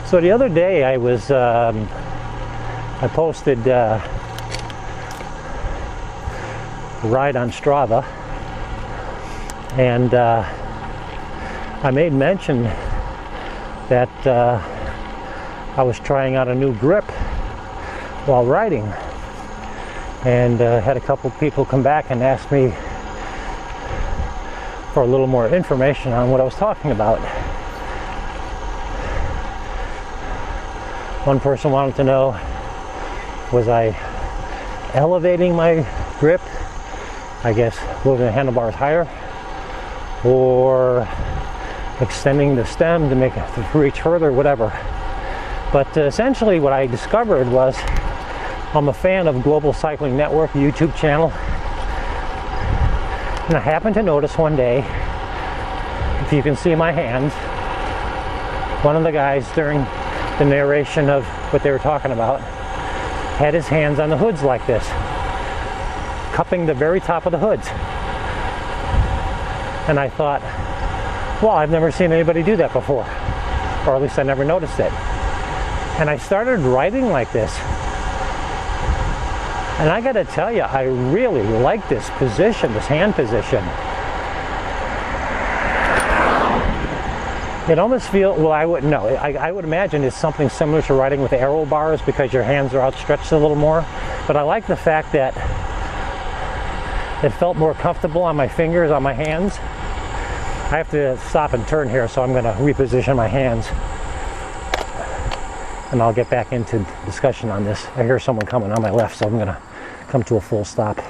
So the other day I was, I posted a ride on Strava, and I made mention that I was trying out a new grip while riding, and had a couple people come back and ask me for a little more information on what I was talking about. One person wanted to know, was I elevating my grip, I guess moving the handlebars higher, or extending the stem to make it reach further, whatever. But essentially what I discovered was, I'm a fan of Global Cycling Network YouTube channel, and I happened to notice one day, if you can see my hands, one of the guys during the narration of what they were talking about had his hands on the hoods like this, cupping the very top of the hoods. And I thought, well, I've never seen anybody do that before, or at least I never noticed it. And I started riding like this, and I gotta tell you, I really like this position, this hand position. It almost feels, well, I wouldn't know. I would imagine it's something similar to riding with arrow bars because your hands are outstretched a little more. But I like the fact that it felt more comfortable on my fingers, on my hands. I have to stop and turn here, so I'm going to reposition my hands. And I'll get back into discussion on this. I hear someone coming on my left, so I'm going to come to a full stop.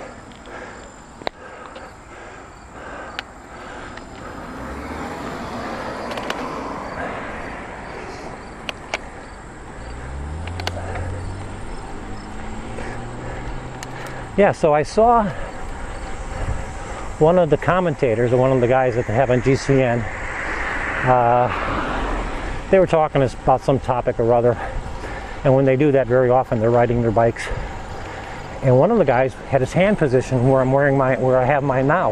Yeah, so I saw one of the commentators, or one of the guys that they have on GCN, they were talking about some topic or other, and when they do that, very often they're riding their bikes. And one of the guys had his hand position where where I have mine now.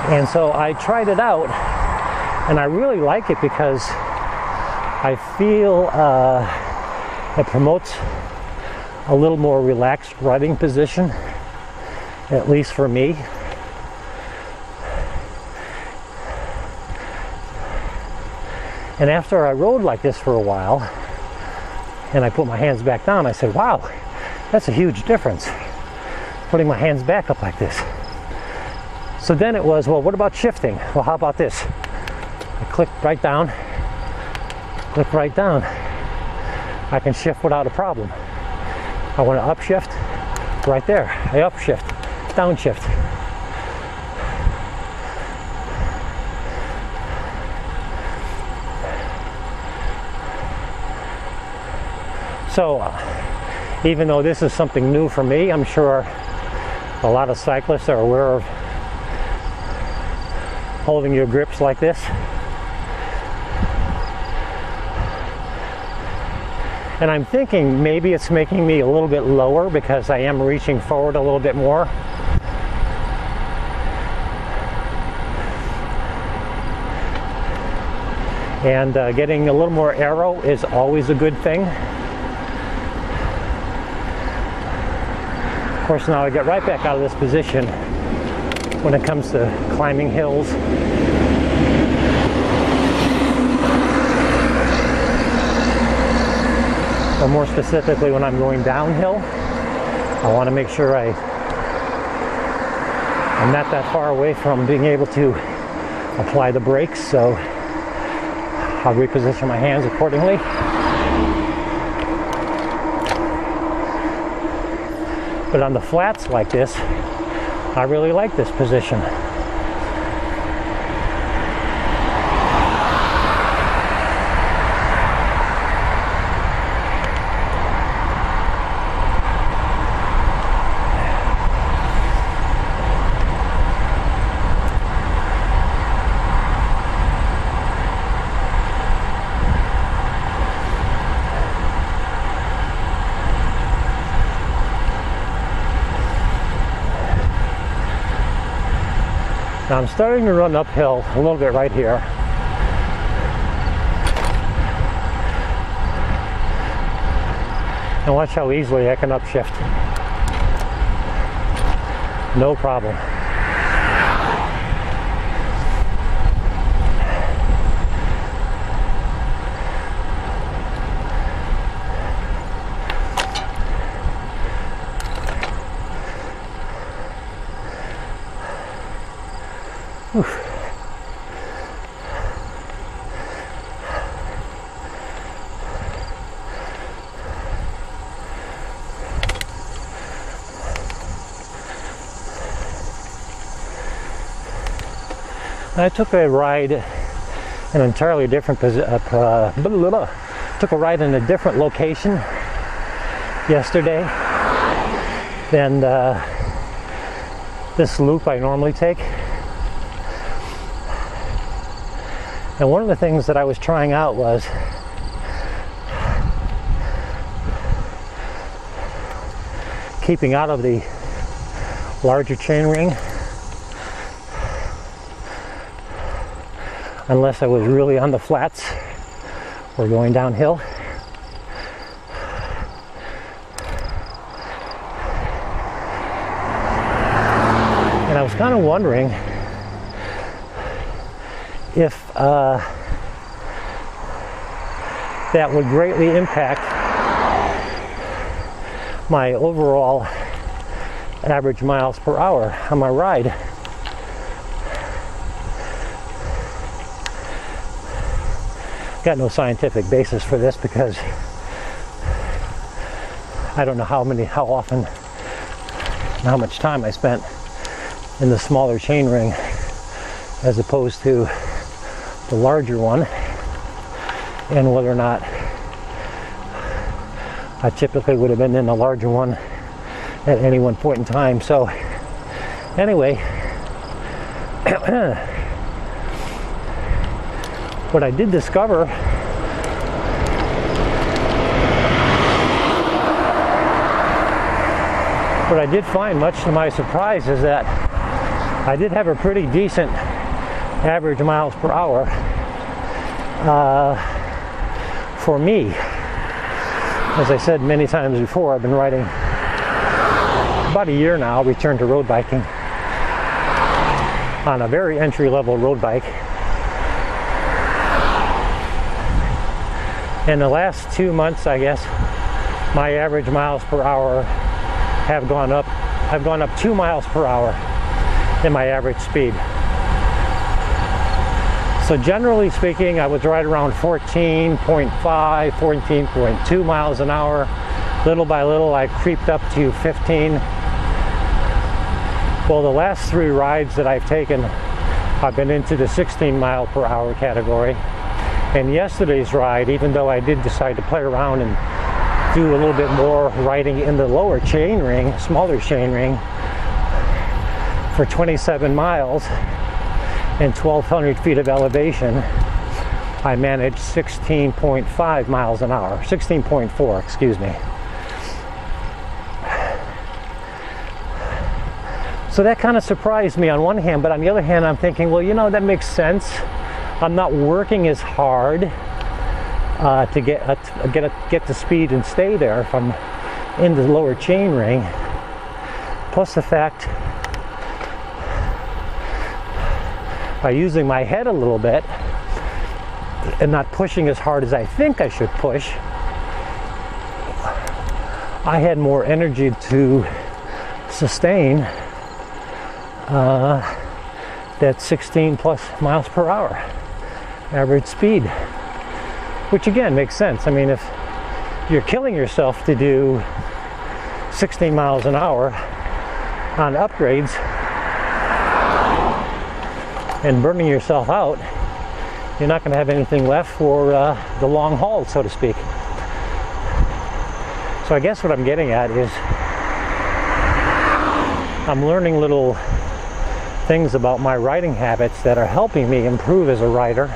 And so I tried it out, and I really like it because I feel it promotes a little more relaxed riding position, at least for me. And after I rode like this for a while, and I put my hands back down, I said, wow, that's a huge difference, putting my hands back up like this. So then it was, well, what about shifting? Well, how about this? I click right down, click right down. I can shift without a problem. I want to upshift, right there. I upshift, downshift. So, even though this is something new for me, I'm sure a lot of cyclists are aware of holding your grips like this. And I'm thinking maybe it's making me a little bit lower because I am reaching forward a little bit more. And getting a little more arrow is always a good thing. Of course, now I get right back out of this position when it comes to climbing hills. Or more specifically, when I'm going downhill, I want to make sure I'm not that far away from being able to apply the brakes, so I'll reposition my hands accordingly. But on the flats like this, I really like this position. Now I'm starting to run uphill a little bit right here. And watch how easily I can upshift. No problem. Oof. I took a ride in an entirely different took a ride in a different location yesterday than this loop I normally take. And one of the things that I was trying out was keeping out of the larger chain ring unless I was really on the flats or going downhill. And I was kind of wondering if that would greatly impact my overall average miles per hour on my ride. Got no scientific basis for this because I don't know how often, and how much time I spent in the smaller chain ring as opposed to the larger one, and whether or not I typically would have been in the larger one at any one point in time. So anyway, what I did discover what I did find, much to my surprise, is that I did have a pretty decent average miles per hour for me. As I said many times before, I've been riding about a year now, returned to road biking on a very entry-level road bike. In the last 2 months, I guess, my average miles per hour have gone up. I've gone up 2 miles per hour in my average speed. So generally speaking, I was right around 14.5, 14.2 miles an hour. Little by little, I creeped up to 15. Well, the last 3 rides that I've taken, I've been into the 16 mile per hour category. And yesterday's ride, even though I did decide to play around and do a little bit more riding in the lower chain ring, smaller chain ring, for 27 miles and 1,200 feet of elevation, I managed 16.5 miles an hour, 16.4, excuse me. So that kind of surprised me on one hand, but on the other hand, I'm thinking, well, you know, that makes sense. I'm not working as hard to get to speed and stay there if I'm in the lower chain ring. Plus the fact, by using my head a little bit and not pushing as hard as I think I should push, I had more energy to sustain that 16 plus miles per hour average speed, which again makes sense. I mean, if you're killing yourself to do 16 miles an hour on upgrades and burning yourself out, you're not going to have anything left for the long haul, so to speak. So I guess what I'm getting at is I'm learning little things about my riding habits that are helping me improve as a rider,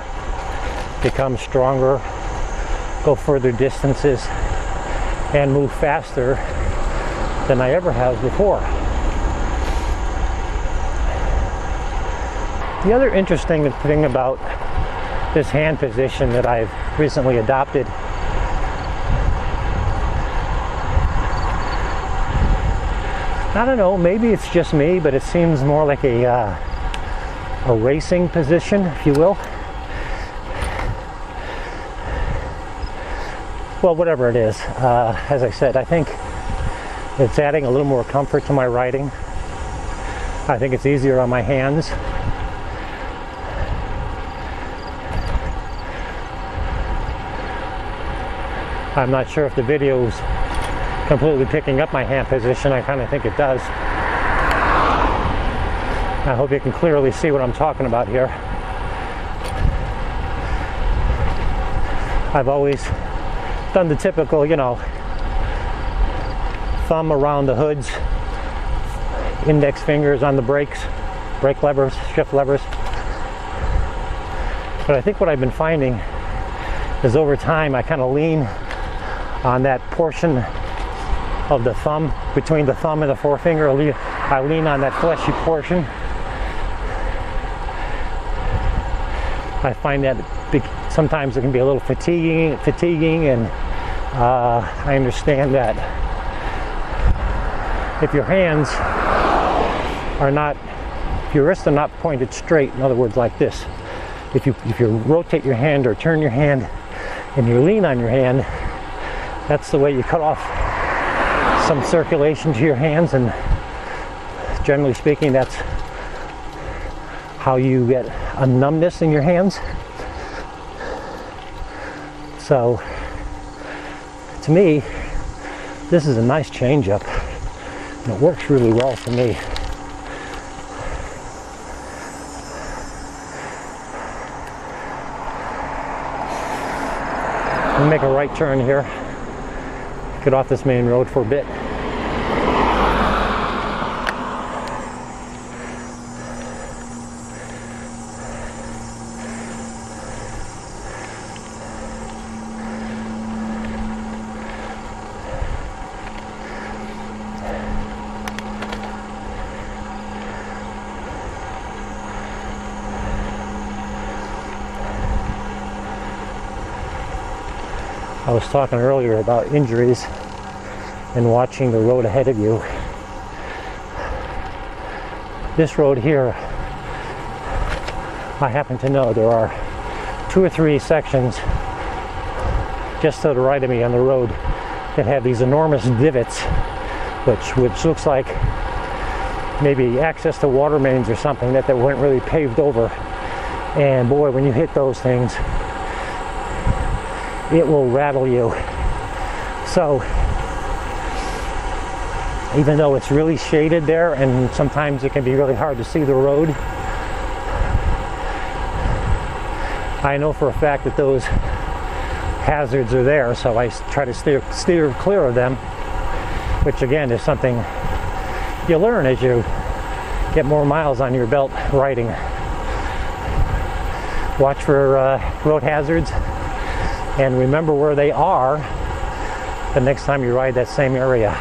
become stronger, go further distances, and move faster than I ever have before. The other interesting thing about this hand position that I've recently adopted, I don't know, maybe it's just me, but it seems more like a racing position, if you will. Well, whatever it is, as I said, I think it's adding a little more comfort to my writing. I think it's easier on my hands. I'm not sure if the video's completely picking up my hand position. I kind of think it does. I hope you can clearly see what I'm talking about here. I've always done the typical, you know, thumb around the hoods, index fingers on the brakes, brake levers, shift levers. But I think what I've been finding is over time I kind of lean on that portion of the thumb, between the thumb and the forefinger. I lean on that fleshy portion. I find that sometimes it can be a little fatiguing, and I understand that if your hands are not, if your wrists are not pointed straight, in other words like this, if you rotate your hand or turn your hand and you lean on your hand, that's the way you cut off some circulation to your hands, and generally speaking that's how you get a numbness in your hands. So to me, this is a nice change up, and it works really well for me. We'll make a right turn here, get off this main road for a bit. I was talking earlier about injuries and watching the road ahead of you. This road here, I happen to know there are 2 or 3 sections just to the right of me on the road that have these enormous divots, which looks like maybe access to water mains or something that weren't really paved over. And boy, when you hit those things, it will rattle you. So even though it's really shaded there and sometimes it can be really hard to see the road, I know for a fact that those hazards are there, so I try to steer clear of them, which again is something you learn as you get more miles on your belt riding. Watch for road hazards and remember where they are the next time you ride that same area.